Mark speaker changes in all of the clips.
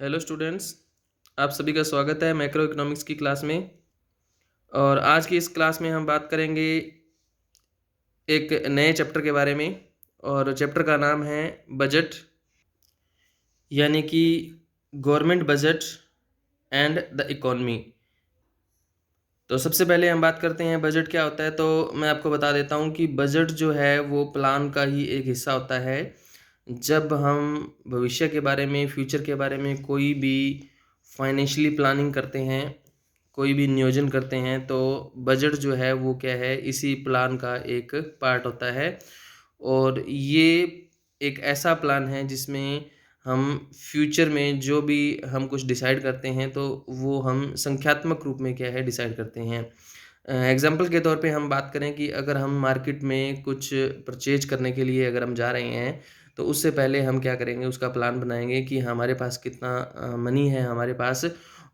Speaker 1: Hello students, आप सभी का स्वागत है मैक्रो इकोनॉमिक्स की क्लास में। और आज की इस क्लास में हम बात करेंगे एक नए चैप्टर के बारे में। और चैप्टर का नाम है बजट, यानी कि government budget and the economy. तो सबसे पहले हम बात करते हैं बजट क्या होता है। तो मैं आपको बता देता हूँ कि बजट जो है वो प्लान का ही एक हिस्सा होता है। जब हम भविष्य के बारे में, फ्यूचर के बारे में कोई भी फाइनेंशियली प्लानिंग करते हैं, कोई भी नियोजन करते हैं, तो बजट जो है वो क्या है, इसी प्लान का एक पार्ट होता है। और ये एक ऐसा प्लान है जिसमें हम फ्यूचर में जो भी हम कुछ डिसाइड करते हैं तो वो हम संख्यात्मक रूप में क्या है डिसाइड करते हैं। एग्जाम्पल के तौर पे हम बात करें कि अगर हम मार्केट में कुछ परचेज करने के लिए अगर हम जा रहे हैं, तो उससे पहले हम क्या करेंगे, उसका प्लान बनाएंगे कि हमारे पास कितना मनी है हमारे पास,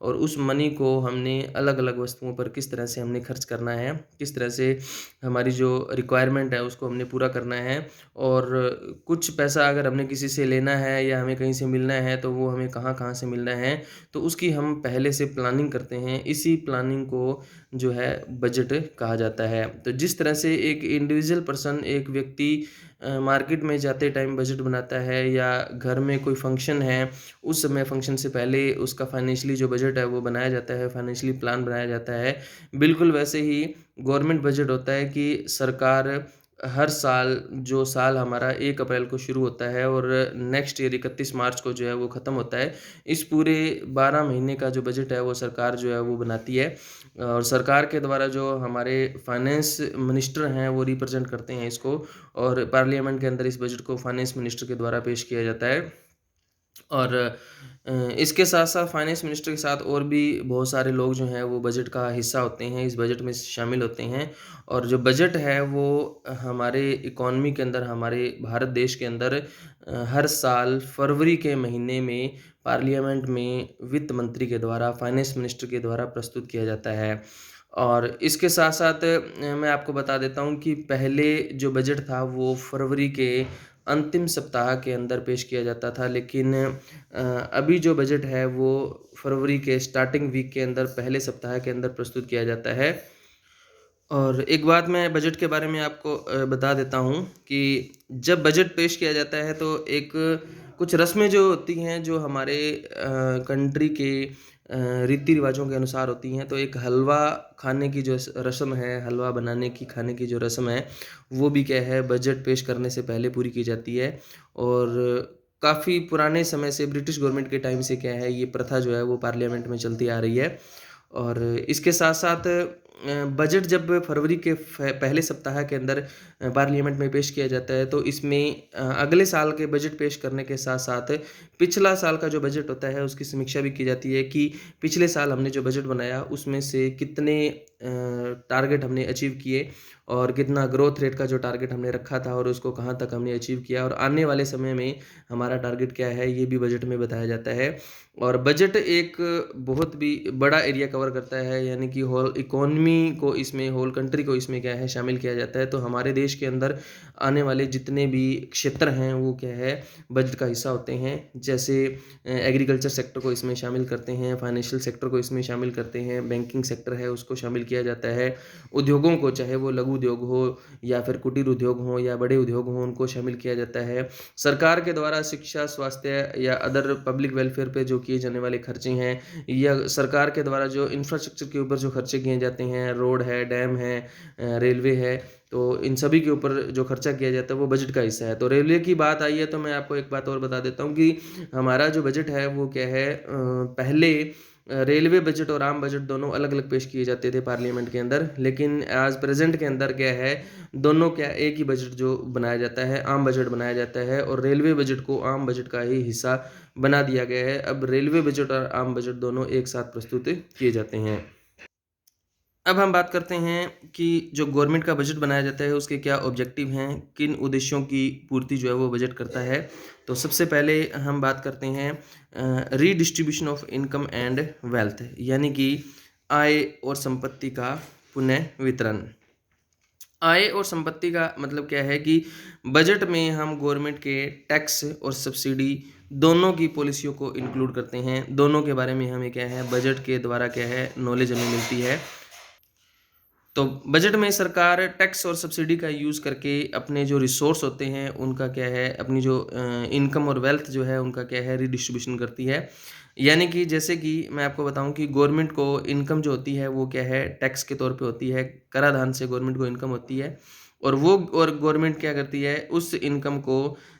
Speaker 1: और उस मनी को हमने अलग अलग वस्तुओं पर किस तरह से हमने खर्च करना है, किस तरह से हमारी जो रिक्वायरमेंट है उसको हमने पूरा करना है। और कुछ पैसा अगर हमने किसी से लेना है या हमें कहीं से मिलना है तो वो हमें कहाँ कहाँ से मिलना है, तो उसकी हम पहले से प्लानिंग करते हैं। इसी प्लानिंग को जो है बजट कहा जाता है। तो जिस तरह से एक इंडिविजुअल पर्सन, एक व्यक्ति मार्केट में जाते टाइम बजट बनाता है, या घर में कोई फंक्शन है उस समय फंक्शन से पहले उसका फाइनेंशियली जो बजट है वो बनाया जाता है, फाइनेंशियली प्लान बनाया जाता है, बिल्कुल वैसे ही गवर्नमेंट बजट होता है कि सरकार हर साल, जो साल हमारा 1 अप्रैल को शुरू होता है और नेक्स्ट ईयर 31 मार्च को जो है वो ख़त्म होता है, इस पूरे 12 महीने का जो बजट है वो सरकार जो है वो बनाती है। और सरकार के द्वारा जो हमारे फाइनेंस मिनिस्टर हैं वो रिप्रेजेंट करते हैं इसको, और पार्लियामेंट के अंदर इस बजट को फाइनेंस मिनिस्टर के द्वारा पेश किया जाता है। और इसके साथ-साथ फाइनेंस मिनिस्टर के साथ और भी बहुत सारे लोग जो हैं वो बजट का हिस्सा होते हैं, इस बजट में शामिल होते हैं। और जो बजट है वो हमारे इकॉनमी के अंदर, हमारे भारत देश के अंदर हर साल फरवरी के महीने में पार्लियामेंट में वित्त मंत्री के द्वारा, फाइनेंस मिनिस्टर के द्वारा प्रस्तुत किया जाता है। और इसके साथ-साथ मैं आपको बता देता हूँ कि पहले जो बजट था वो फरवरी के अंतिम सप्ताह के अंदर पेश किया जाता था, लेकिन अभी जो बजट है वो फरवरी के स्टार्टिंग वीक के अंदर, पहले सप्ताह के अंदर प्रस्तुत किया जाता है। और एक बात मैं बजट के बारे में आपको बता देता हूँ कि जब बजट पेश किया जाता है तो एक कुछ रस्में जो होती हैं, जो हमारे कंट्री के रीति-रिवाज़ों के अनुसार होती हैं। तो एक हलवा खाने की जो रस्म है, हलवा बनाने की, खाने की जो रस्म है, वो भी क्या है, बजट पेश करने से पहले पूरी की जाती है। और काफ़ी पुराने समय से, ब्रिटिश गवर्नमेंट के टाइम से क्या है, ये प्रथा जो है वो पार्लियामेंट में चलती आ रही है। और इसके साथ-साथ बजट जब फरवरी के पहले सप्ताह के अंदर पार्लियामेंट में पेश किया जाता है, तो इसमें अगले साल के बजट पेश करने के साथ-साथ पिछला साल का जो बजट होता है, उसकी समीक्षा भी की जाती है कि पिछले साल हमने जो बजट बनाया, उसमें से कितने टारगेट हमने अचीव किए, और कितना ग्रोथ रेट का जो टारगेट हमने रखा था और उसको कहाँ तक हमने अचीव किया, और आने वाले समय में हमारा टारगेट क्या है, ये भी बजट में बताया जाता है। और बजट एक बहुत भी बड़ा एरिया कवर करता है, यानी कि होल इकोनॉमी को इसमें, होल कंट्री को इसमें क्या है शामिल किया जाता है। तो हमारे देश के अंदर आने वाले जितने भी क्षेत्र हैं वो क्या है, बजट का हिस्सा होते हैं। जैसे एग्रीकल्चर सेक्टर को इसमें शामिल करते हैं, फाइनेंशियल सेक्टर को इसमें शामिल करते हैं, बैंकिंग सेक्टर है उसको शामिल किया जाता है, उद्योगों को, चाहे वो लघु उद्योग हो या फिर कुटीर उद्योग हो या बड़े उद्योग हों, उनको शामिल किया जाता है। सरकार के द्वारा शिक्षा, स्वास्थ्य या अदर पब्लिक वेलफेयर पे जो किए जाने वाले खर्चे हैं, या सरकार के द्वारा जो इंफ्रास्ट्रक्चर के ऊपर जो खर्चे किए जाते हैं, रोड है, डैम है, रेलवे है, तो इन सभी के ऊपर जो खर्चा किया जाता है वो बजट का हिस्सा है। तो रेलवे की बात आई है तो मैं आपको एक बात और बता देता हूँ कि हमारा जो बजट है वो क्या है, पहले रेलवे बजट और आम बजट दोनों अलग-अलग पेश किए जाते थे पार्लियामेंट के अंदर, लेकिन आज प्रेज़ेंट के अंदर क्या है, दोनों क्या एक ही बजट जो बनाया जाता है, आम बजट बनाया जाता है, और रेलवे बजट को आम बजट का ही हिस्सा बना दिया गया है। अब रेलवे बजट और आम बजट दोनों एक साथ प्रस्तुत किए जाते हैं। अब हम बात करते हैं कि जो गवर्नमेंट का बजट बनाया जाता है उसके क्या ऑब्जेक्टिव हैं, किन उद्देश्यों की पूर्ति जो है वो बजट करता है। तो सबसे पहले हम बात करते हैं redistribution of income and wealth, यानी कि आय और संपत्ति का पुनः वितरण। आय और संपत्ति का मतलब क्या है कि बजट में हम गवर्नमेंट के टैक्स और सब्सिडी दोनों की पॉलिसियों को इंक्लूड करते हैं। दोनों के बारे में हमें क्या है बजट के द्वारा क्या है नॉलेज हमें मिलती है। तो बजट में सरकार टैक्स और सब्सिडी का यूज़ करके अपने जो रिसोर्स होते हैं उनका क्या है अपनी जो इनकम और वेल्थ जो है उनका क्या है रिडिस्ट्रीब्यूशन करती है। यानी कि जैसे कि मैं आपको बताऊं कि गवर्नमेंट को इनकम जो होती है वो क्या है टैक्स के तौर पे होती है, कराधान से गवर्नमेंट को इनकम होती है और गवर्नमेंट क्या करती है उस इनकम को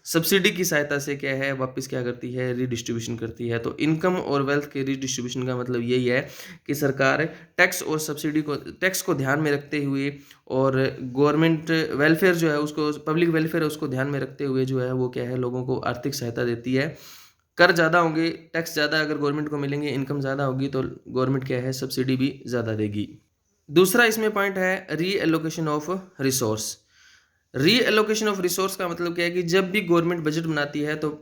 Speaker 1: सब्सिडी की सहायता से क्या है वापस क्या करती है रिडिस्ट्रीब्यूशन करती है। तो इनकम और वेल्थ के रिडिस्ट्रीब्यूशन का मतलब यही है कि सरकार टैक्स और सब्सिडी को टैक्स को ध्यान में रखते हुए और गवर्नमेंट वेलफेयर जो है उसको पब्लिक वेलफेयर है उसको ध्यान में रखते हुए जो है वो क्या है लोगों को आर्थिक सहायता देती है। कर ज़्यादा होंगे, टैक्स ज़्यादा अगर गवर्नमेंट को मिलेंगे, इनकम ज़्यादा होगी तो गवर्नमेंट क्या है सब्सिडी भी ज़्यादा देगी। दूसरा इसमें पॉइंट है reallocation of resource. Reallocation of resource का मतलब क्या है कि जब भी गवर्नमेंट बजट बनाती है तो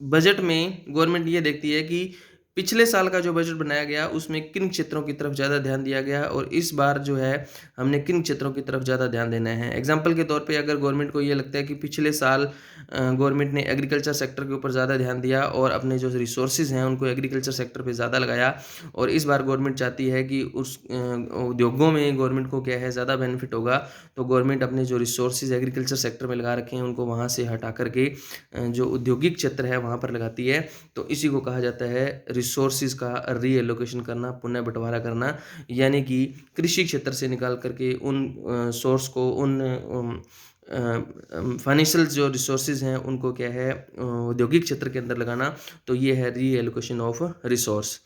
Speaker 1: बजट में गवर्नमेंट ये देखती है कि पिछले साल का जो बजट बनाया गया उसमें किन क्षेत्रों की तरफ ज़्यादा ध्यान दिया गया और इस बार जो है हमने किन क्षेत्रों की तरफ ज़्यादा ध्यान देना है। एग्जांपल के तौर पे अगर गवर्नमेंट को ये लगता है कि पिछले साल गवर्नमेंट ने एग्रीकल्चर सेक्टर के ऊपर ज़्यादा ध्यान दिया और अपने जो रिसोर्सेज हैं उनको एग्रीकल्चर सेक्टर पे ज़्यादा लगाया और इस बार गवर्नमेंट चाहती है कि उस उद्योगों में गवर्नमेंट को क्या है ज़्यादा बेनिफिट होगा, तो गवर्नमेंट अपने जो रिसोर्सेज एग्रीकल्चर सेक्टर में लगा रखे हैं उनको वहाँ से हटा करके जो औद्योगिक क्षेत्र है वहाँ पर लगाती है। तो इसी को कहा जाता है रिसोर्सेज का रीएलोकेशन करना, पुनः बंटवारा करना। यानी कि कृषि क्षेत्र से निकाल करके उन सोर्स को उन फाइनेंशियल जो रिसोर्सेज हैं उनको क्या है औद्योगिक क्षेत्र के अंदर लगाना। तो ये है रीएलोकेशन ऑफ रिसोर्स।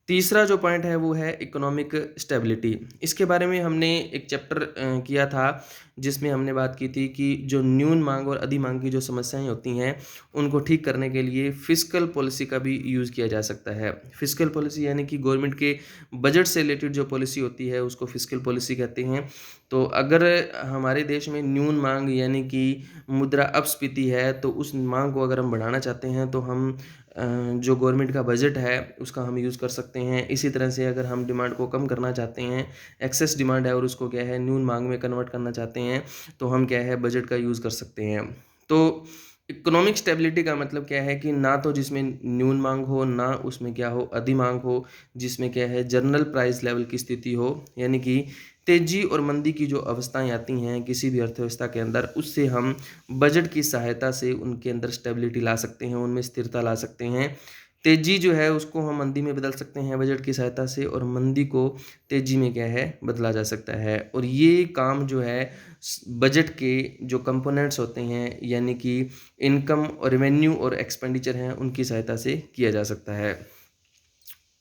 Speaker 1: तीसरा जो पॉइंट है वो है इकोनॉमिक स्टेबिलिटी। इसके बारे में हमने एक चैप्टर किया था जिसमें हमने बात की थी कि जो न्यून मांग और अधि मांग की जो समस्याएं होती हैं उनको ठीक करने के लिए फिस्कल पॉलिसी का भी यूज़ किया जा सकता है। फिस्कल पॉलिसी यानी कि गवर्नमेंट के बजट से रिलेटेड जो पॉलिसी होती है उसको फिस्कल पॉलिसी कहते हैं। तो अगर हमारे देश में न्यून मांग यानी कि मुद्रा अपस्फीति है तो उस मांग को अगर हम बढ़ाना चाहते हैं तो हम जो गवर्नमेंट का बजट है उसका हम यूज़ कर सकते हैं। इसी तरह से अगर हम डिमांड को कम करना चाहते हैं, एक्सेस डिमांड है और उसको क्या है न्यून मांग में कन्वर्ट करना चाहते हैं तो हम क्या है बजट का यूज़ कर सकते हैं। तो इकोनॉमिक स्टेबिलिटी का मतलब क्या है कि ना तो जिसमें न्यून मांग हो ना उसमें क्या हो अधि मांग हो, जिसमें क्या है जनरल प्राइस लेवल की स्थिति हो। यानी कि तेजी और मंदी की जो अवस्थाएं आती हैं किसी भी अर्थव्यवस्था के अंदर उससे हम बजट की सहायता से उनके अंदर स्टेबिलिटी ला सकते हैं, उनमें स्थिरता ला सकते हैं। तेजी जो है उसको हम मंदी में बदल सकते हैं बजट की सहायता से और मंदी को तेजी में क्या है बदला जा सकता है। और ये काम जो है बजट के जो कंपोनेंट्स होते हैं यानी कि इनकम और रेवेन्यू और एक्सपेंडिचर हैं उनकी सहायता से किया जा सकता है।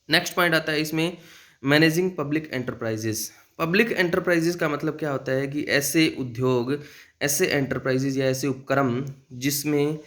Speaker 1: नेक्स्ट पॉइंट आता है इसमें managing public enterprises. Public enterprises का मतलब क्या होता है कि ऐसे उद्योग, ऐसे एंटरप्राइजेस या ऐसे उपक्रम जिसमें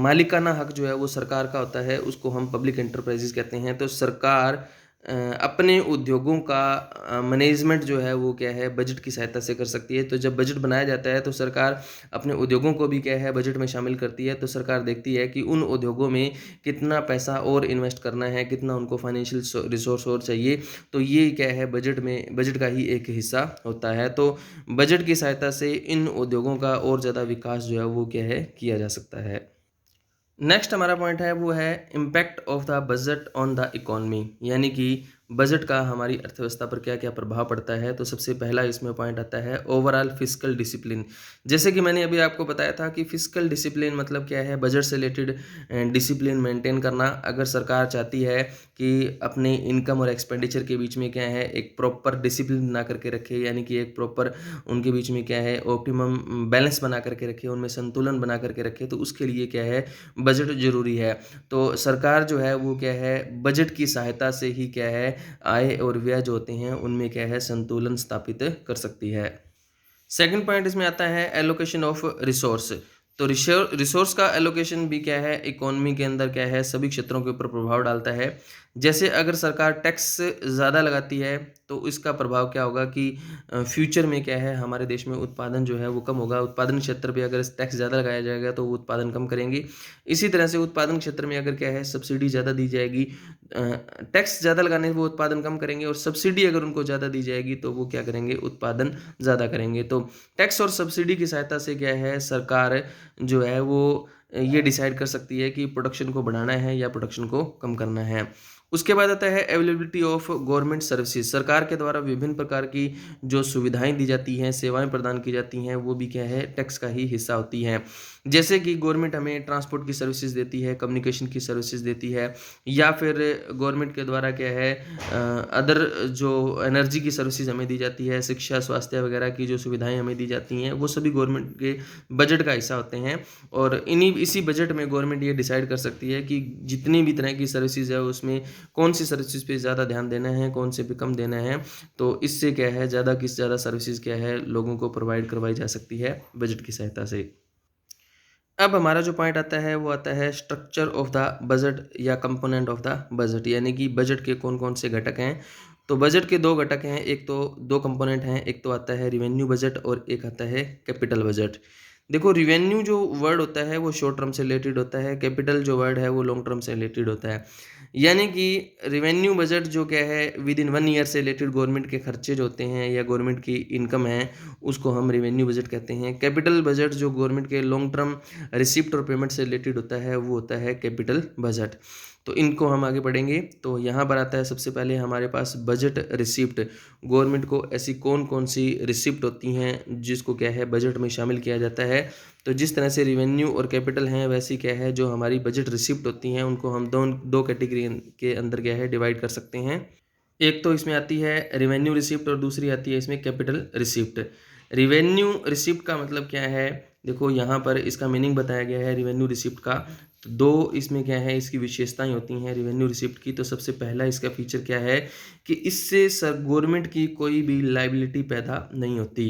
Speaker 1: मालिकाना हक जो है वो सरकार का होता है उसको हम पब्लिक एंटरप्राइजेस कहते हैं। तो सरकार अपने उद्योगों का मैनेजमेंट जो है वो क्या है बजट की सहायता से कर सकती है। तो जब बजट बनाया जाता है तो सरकार अपने उद्योगों को भी क्या है बजट में शामिल करती है। तो सरकार देखती है कि उन उद्योगों में कितना पैसा और इन्वेस्ट करना है, कितना उनको फाइनेंशियल रिसोर्स और चाहिए। तो ये क्या है बजट में बजट का ही एक हिस्सा होता है। तो बजट की सहायता से इन उद्योगों का और ज़्यादा विकास जो है वो क्या है किया जा सकता है। नेक्स्ट हमारा पॉइंट है वो है impact of the budget on the economy. यानी कि बजट का हमारी अर्थव्यवस्था पर क्या क्या प्रभाव पड़ता है। तो सबसे पहला इसमें पॉइंट आता है ओवरऑल फिस्कल डिसिप्लिन। जैसे कि मैंने अभी आपको बताया था कि फिस्कल डिसिप्लिन मतलब क्या है बजट से रिलेटेड डिसिप्लिन मेंटेन करना। अगर सरकार चाहती है कि अपने इनकम और एक्सपेंडिचर के बीच में क्या है एक प्रॉपर डिसिप्लिन बना करके रखे, यानी कि एक प्रॉपर उनके बीच में क्या है ऑप्टिमम बैलेंस बना करके रखे, उनमें संतुलन बना करके रखे, तो उसके लिए क्या है बजट जरूरी है। तो सरकार जो है वो क्या है बजट की सहायता से ही क्या है आय और व्यय जो होते हैं उनमें क्या है संतुलन स्थापित कर सकती है। सेकंड पॉइंट इसमें आता है एलोकेशन ऑफ रिसोर्स। तो रिसोर्स का एलोकेशन भी क्या है इकोनॉमी के अंदर क्या है सभी क्षेत्रों के ऊपर प्रभाव डालता है। जैसे अगर सरकार टैक्स ज़्यादा लगाती है तो इसका प्रभाव क्या होगा कि फ्यूचर में क्या है हमारे देश में उत्पादन जो है वो कम होगा। उत्पादन क्षेत्र पे अगर टैक्स ज़्यादा लगाया जाएगा तो वो उत्पादन कम करेंगे। इसी तरह से उत्पादन क्षेत्र में अगर क्या है सब्सिडी ज़्यादा दी जाएगी, टैक्स ज़्यादा लगाने से वो उत्पादन कम करेंगे, और सब्सिडी अगर उनको ज़्यादा दी जाएगी तो वो क्या करेंगे, उत्पादन ज़्यादा करेंगे। तो टैक्स और सब्सिडी की सहायता से क्या है सरकार जो है वो ये डिसाइड कर सकती है कि प्रोडक्शन को बढ़ाना है या प्रोडक्शन को कम करना है। उसके बाद आता है अवेलेबिलिटी ऑफ गवर्नमेंट सर्विसेज। सरकार के द्वारा विभिन्न प्रकार की जो सुविधाएं दी जाती हैं, सेवाएं प्रदान की जाती हैं, वो भी क्या है टैक्स का ही हिस्सा होती हैं। जैसे कि गवर्नमेंट हमें ट्रांसपोर्ट की सर्विसेज देती है, कम्युनिकेशन की सर्विसेज देती है, या फिर गवर्नमेंट के द्वारा क्या है अदर जो एनर्जी की सर्विसेज हमें दी जाती है, शिक्षा, स्वास्थ्य वगैरह की जो सुविधाएं हमें दी जाती हैं, वो सभी गवर्नमेंट के बजट का हिस्सा होते हैं। और इसी बजट में गवर्नमेंट ये डिसाइड कर सकती है कि जितनी भी तरह की सर्विसेज है उसमें कौन सी सर्विसेज पे ज़्यादा ध्यान देना है, कौन से पे कम देना है। तो इससे क्या है ज़्यादा सर्विसेज क्या है लोगों को प्रोवाइड करवाई जा सकती है बजट की सहायता से। अब हमारा जो पॉइंट आता है वो आता है स्ट्रक्चर ऑफ द बजट या कंपोनेंट ऑफ द बजट, यानी कि बजट के कौन कौन से घटक हैं। तो बजट के दो घटक हैं, एक तो दो कंपोनेंट हैं, एक तो आता है रिवेन्यू बजट और एक आता है कैपिटल बजट। देखो रिवेन्यू जो वर्ड होता है वो शॉर्ट टर्म से रिलेटेड होता है, कैपिटल जो वर्ड है वो लॉन्ग टर्म से रिलेटेड होता है। यानी कि रिवेन्यू बजट जो क्या है विद इन 1 ईयर से रिलेटेड गवर्नमेंट के खर्चे जो होते हैं या गवर्नमेंट की इनकम है उसको हम रिवेन्यू बजट कहते हैं। कैपिटल बजट जो गवर्नमेंट के लॉन्ग टर्म रिसिप्ट और पेमेंट से रिलेटेड होता है वो होता है कैपिटल बजट। तो इनको हम आगे पढ़ेंगे। तो यहाँ पर आता है सबसे पहले हमारे पास बजट रिसिप्ट। गवर्नमेंट को ऐसी कौन कौन सी रिसिप्ट होती हैं जिसको क्या है बजट में शामिल किया जाता है। तो जिस तरह से रिवेन्यू और कैपिटल हैं वैसी क्या है जो हमारी बजट रिसिप्ट होती हैं उनको हम दो कैटेगरी के अंदर क्या है डिवाइड कर सकते हैं। एक तो इसमें आती है रिवेन्यू रिसिप्ट और दूसरी आती है इसमें कैपिटल रिसिप्ट। रिवेन्यू रिसिप्ट का मतलब क्या है, देखो यहाँ पर इसका मीनिंग बताया गया है रिवेन्यू रिसिप्ट का। तो दो इसमें क्या है इसकी विशेषताएं होती हैं रिवेन्यू रिसिप्ट की। तो सबसे पहला इसका फीचर क्या है कि इससे गवर्नमेंट की कोई भी लाइबिलिटी पैदा नहीं होती।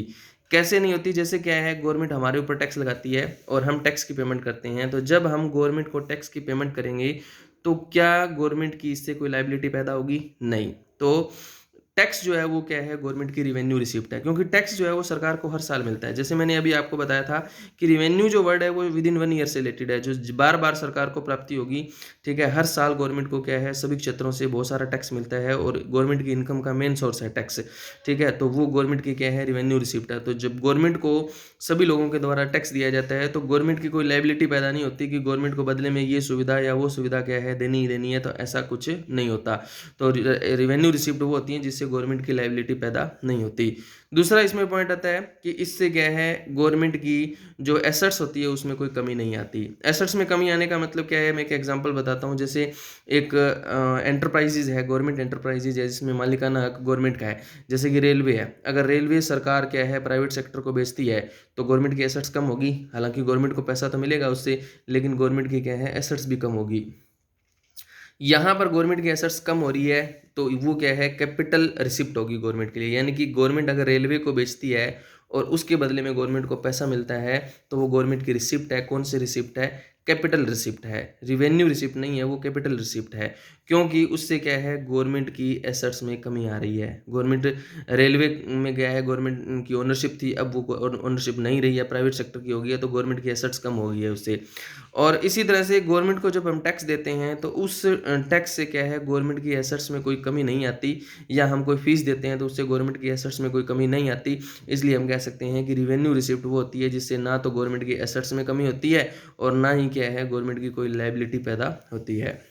Speaker 1: कैसे नहीं होती, जैसे क्या है गवर्नमेंट हमारे ऊपर टैक्स लगाती है और हम टैक्स की पेमेंट करते हैं। तो जब हम गवर्नमेंट को टैक्स की पेमेंट करेंगे तो क्या गवर्नमेंट की इससे कोई लाइबिलिटी पैदा होगी? नहीं। तो टैक्स जो है वो क्या है गवर्नमेंट की रिवेन्यू रिसिप्ट है, क्योंकि टैक्स जो है वो सरकार को हर साल मिलता है। जैसे मैंने अभी आपको बताया था कि रिवेन्यू जो वर्ड है वो विद इन 1 ईयर से रिलेटेड है, जो बार बार सरकार को प्राप्ति होगी। ठीक है, हर साल गवर्नमेंट को क्या है सभी क्षेत्रों से बहुत सारा टैक्स मिलता है और गवर्नमेंट की इनकम का मेन सोर्स है टैक्स। ठीक है, तो वो गवर्नमेंट की क्या है रिवेन्यू रिसिप्ट है। तो जब गवर्नमेंट को सभी लोगों के द्वारा टैक्स दिया जाता है तो गवर्नमेंट की कोई लाइबिलिटी पैदा नहीं होती कि गवर्नमेंट को बदले में ये सुविधा या वो सुविधा क्या है देनी ही देनी है, तो ऐसा कुछ नहीं होता। तो रिवेन्यू रिसिप्ट वो होती है जिससे गवर्नमेंट की लाइबिलिटी पैदा नहीं होती। दूसरा इसमें पॉइंट आता है कि इससे क्या है गवर्नमेंट की जो एसेट्स होती है उसमें कोई कमी नहीं आती। एसेट्स में कमी आने का मतलब क्या है, मैं एक एग्जांपल बताता हूँ। जैसे एक एंटरप्राइजेज है, गवर्नमेंट एंटरप्राइजेज है जिसमें मालिकाना हक गवर्नमेंट का है। जैसे कि रेलवे है, अगर रेलवे सरकार क्या है प्राइवेट सेक्टर को बेचती है तो गवर्नमेंट की एसेट्स कम होगी। हालांकि गवर्नमेंट को पैसा तो मिलेगा उससे, लेकिन गवर्नमेंट की क्या है एसेट्स भी कम होगी। यहाँ पर गवर्नमेंट की एसेट्स कम हो रही है तो वो क्या है कैपिटल रिसिप्ट होगी गवर्नमेंट के लिए। यानी कि गवर्नमेंट अगर रेलवे को बेचती है और उसके बदले में गवर्नमेंट को पैसा मिलता है तो वो गवर्नमेंट की रिसिप्ट है। कौन सी रिसिप्ट है? कैपिटल रिसिप्ट है, रिवेन्यू रिसिप्ट नहीं है, वो कैपिटल रिसिप्ट है। क्योंकि उससे क्या है गवर्नमेंट की एसेट्स में कमी आ रही है। गवर्नमेंट रेलवे में गया है, गवर्नमेंट की ओनरशिप थी, अब वो ओनरशिप नहीं रही है, प्राइवेट सेक्टर की हो गई है, तो गवर्नमेंट की एसेट्स कम हो गई है उससे। और इसी तरह से गवर्नमेंट को जब हम टैक्स देते हैं तो उस टैक्स से क्या है गवर्नमेंट की एसेट्स में कोई कमी नहीं आती, या हम कोई फीस देते हैं तो उससे गवर्नमेंट की एसेट्स में कोई कमी नहीं आती। इसलिए हम कह सकते हैं कि रिवेन्यू रिसिप्ट वो होती है जिससे ना तो गवर्नमेंट की एसेट्स में कमी होती है और ना ही क्या है गवर्नमेंट की कोई लायबिलिटी पैदा होती है।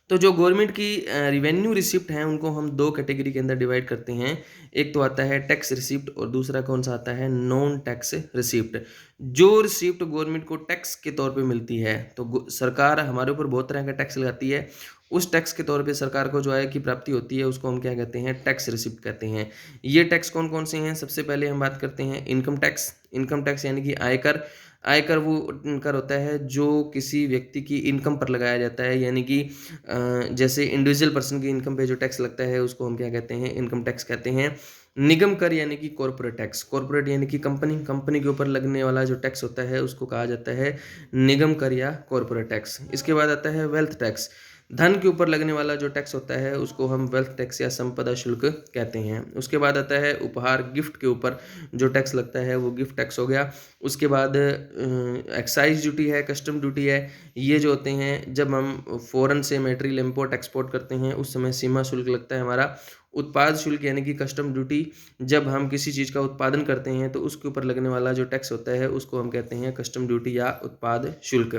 Speaker 1: तो जो गवर्नमेंट की रिवेन्यू रिसिप्ट हैं उनको हम दो कैटेगरी के अंदर डिवाइड करते हैं। एक तो आता है टैक्स रिसिप्ट और दूसरा कौन सा आता है नॉन टैक्स रिसिप्ट। जो रिसिप्ट गवर्नमेंट को टैक्स के तौर पे मिलती है, तो सरकार हमारे ऊपर बहुत तरह का टैक्स लगाती है, उस टैक्स के तौर पे सरकार को जो आय की प्राप्ति होती है उसको हम क्या कहते हैं टैक्स रिसिप्ट कहते हैं। ये टैक्स कौन कौन से हैं? सबसे पहले हम बात करते हैं इनकम टैक्स। इनकम टैक्स यानी कि आयकर। आयकर वो कर होता है जो किसी व्यक्ति की इनकम पर लगाया जाता है, यानी कि जैसे इंडिविजुअल पर्सन की इनकम पे जो टैक्स लगता है उसको हम क्या कहते हैं इनकम टैक्स कहते हैं। निगम कर यानी कि कॉर्पोरेट टैक्स। कॉर्पोरेट यानी कि कंपनी के ऊपर लगने वाला जो टैक्स होता है उसको कहा जाता है निगम कर या कॉर्पोरेट टैक्स। इसके बाद आता है वेल्थ टैक्स। धन के ऊपर लगने वाला जो टैक्स होता है उसको हम वेल्थ टैक्स या संपदा शुल्क कहते हैं। उसके बाद आता है उपहार, गिफ्ट के ऊपर जो टैक्स लगता है वो गिफ्ट टैक्स हो गया। उसके बाद एक्साइज ड्यूटी है, कस्टम ड्यूटी है। ये जो होते हैं जब हम फॉरेन से मटेरियल इम्पोर्ट एक्सपोर्ट करते हैं उस समय सीमा शुल्क लगता है हमारा। उत्पाद शुल्क यानी कि कस्टम ड्यूटी, जब हम किसी चीज़ का उत्पादन करते हैं तो उसके ऊपर लगने वाला जो टैक्स होता है उसको हम कहते हैं कस्टम ड्यूटी या उत्पाद शुल्क।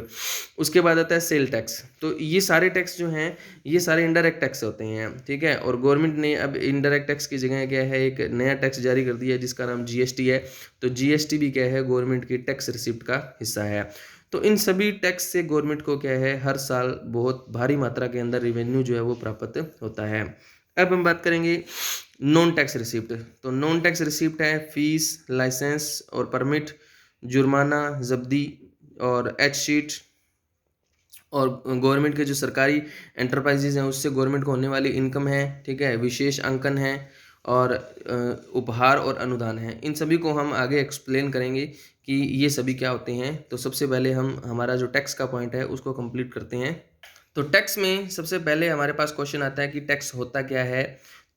Speaker 1: उसके बाद आता है सेल टैक्स। तो ये सारे टैक्स जो हैं ये सारे इनडायरेक्ट टैक्स होते हैं, ठीक है। और गवर्नमेंट ने अब इनडायरेक्ट टैक्स की जगह क्या है, एक नया टैक्स जारी कर दिया है जिसका नाम जीएसटी है। तो जीएसटी भी क्या है, गवर्नमेंट की टैक्स रिसिप्ट का हिस्सा है। तो इन सभी टैक्स से गवर्नमेंट को क्या है, हर साल बहुत भारी मात्रा के अंदर रेवेन्यू जो है वो प्राप्त होता है। अब हम बात करेंगे नॉन टैक्स रिसिप्ट। तो नॉन टैक्स रिसिप्ट है फीस, लाइसेंस और परमिट, जुर्माना, जब्दी और एच शीट, और गवर्नमेंट के जो सरकारी एंटरप्राइजेज हैं उससे गवर्नमेंट को होने वाली इनकम है, ठीक है, विशेष अंकन है और उपहार और अनुदान है। इन सभी को हम आगे एक्सप्लेन करेंगे कि ये सभी क्या होते हैं। तो सबसे पहले हम हमारा जो टैक्स का पॉइंट है उसको कंप्लीट करते हैं। तो टैक्स में सबसे पहले हमारे पास क्वेश्चन आता है कि टैक्स होता क्या है।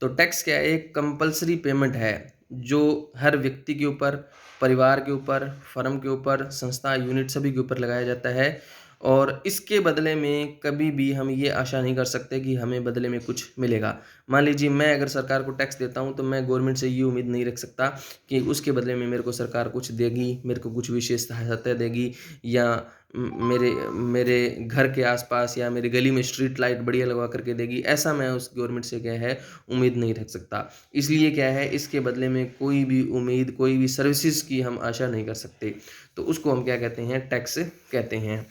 Speaker 1: तो टैक्स क्या है, एक कंपलसरी पेमेंट है जो हर व्यक्ति के ऊपर, परिवार के ऊपर, फर्म के ऊपर, संस्था, यूनिट सभी के ऊपर लगाया जाता है। और इसके बदले में कभी भी हम ये आशा नहीं कर सकते कि हमें बदले में कुछ मिलेगा। मान लीजिए मैं अगर सरकार को टैक्स देता हूँ तो मैं गवर्नमेंट से ये उम्मीद नहीं रख सकता कि उसके बदले में मेरे को सरकार कुछ देगी, मेरे को कुछ विशेष सहायता देगी, या मेरे मेरे घर के आसपास या मेरी गली में स्ट्रीट लाइट बढ़िया लगवा करके देगी। ऐसा मैं उस गवर्नमेंट से क्या है उम्मीद नहीं रख सकता। इसलिए क्या है, इसके बदले में कोई भी उम्मीद, कोई भी सर्विसेज की हम आशा नहीं कर सकते। तो उसको हम क्या कहते हैं, टैक्स कहते हैं।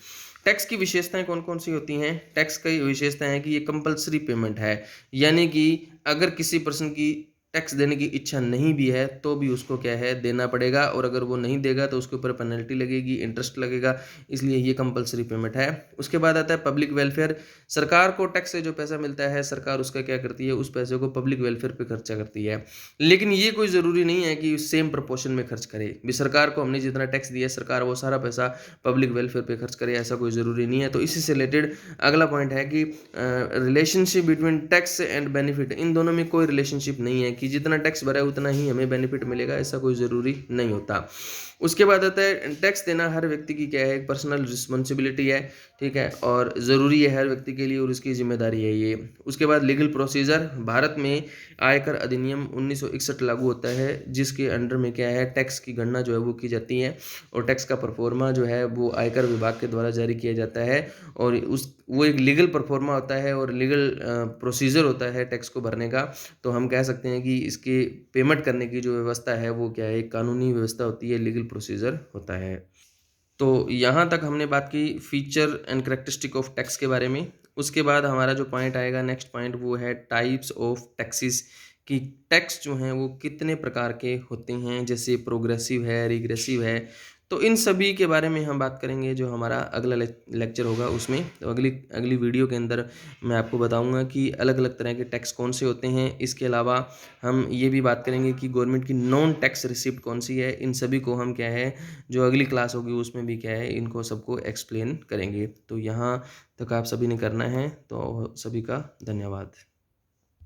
Speaker 1: टैक्स की विशेषताएं कौन कौन सी होती हैं? टैक्स की विशेषताएं हैं कि ये कंपलसरी पेमेंट है, यानी कि अगर किसी पर्सन की टैक्स देने की इच्छा नहीं भी है तो भी उसको क्या है देना पड़ेगा, और अगर वो नहीं देगा तो उसके ऊपर पेनल्टी लगेगी, इंटरेस्ट लगेगा। इसलिए ये कंपलसरी पेमेंट है। उसके बाद आता है पब्लिक वेलफेयर। सरकार को टैक्स से जो पैसा मिलता है सरकार उसका क्या करती है, उस पैसे को पब्लिक वेलफेयर पे खर्चा करती है। लेकिन ये कोई ज़रूरी नहीं है कि सेम प्रोपोर्शन में खर्च करे। भी सरकार को हमने जितना टैक्स दिया सरकार वो सारा पैसा पब्लिक वेलफेयर पे खर्च करे, ऐसा कोई ज़रूरी नहीं है। तो इसी से रिलेटेड अगला पॉइंट है कि relationship between tax and benefit. इन दोनों में कोई रिलेशनशिप नहीं है कि जितना टैक्स भरा है उतना ही हमें बेनिफिट मिलेगा, ऐसा कोई ज़रूरी नहीं होता। उसके बाद आता है टैक्स देना हर व्यक्ति की क्या है, एक पर्सनल रिस्पॉन्सिबिलिटी है, ठीक है, और ज़रूरी है हर व्यक्ति के लिए और उसकी जिम्मेदारी है ये। उसके बाद लीगल प्रोसीजर। भारत में आयकर अधिनियम 1961 लागू होता है जिसके अंडर में क्या है, टैक्स की गणना जो है वो की जाती है, और टैक्स का परफॉर्मा जो है वो आयकर विभाग के द्वारा जारी किया जाता है। और वो एक लीगल परफॉर्मा होता है और लीगल प्रोसीजर होता है टैक्स को भरने का। तो हम कह सकते हैं कि इसके पेमेंट करने की जो व्यवस्था है वो क्या है, एक कानूनी व्यवस्था होती है, लीगल प्रोसीजर होता है। तो यहाँ तक हमने बात की feature and characteristic of tax के बारे में। उसके बाद हमारा जो पॉइंट आएगा, नेक्स्ट पॉइंट, वो है टाइप्स ऑफ टैक्सेस, कि टैक्स जो हैं वो कितने प्रकार के होते हैं, जैसे प्रोग्रेसिव है, रिग्रेसिव है। तो इन सभी के बारे में हम बात करेंगे जो हमारा अगला लेक्चर होगा उसमें। तो अगली वीडियो के अंदर मैं आपको बताऊंगा कि अलग अलग तरह के टैक्स कौन से होते हैं। इसके अलावा हम ये भी बात करेंगे कि गवर्नमेंट की नॉन टैक्स रिसिप्ट कौन सी है। इन सभी को हम क्या है, जो अगली क्लास होगी उसमें भी क्या है, इनको सबको एक्सप्लेन करेंगे। तो यहाँ तक आप सभी ने करना है। तो सभी का धन्यवाद।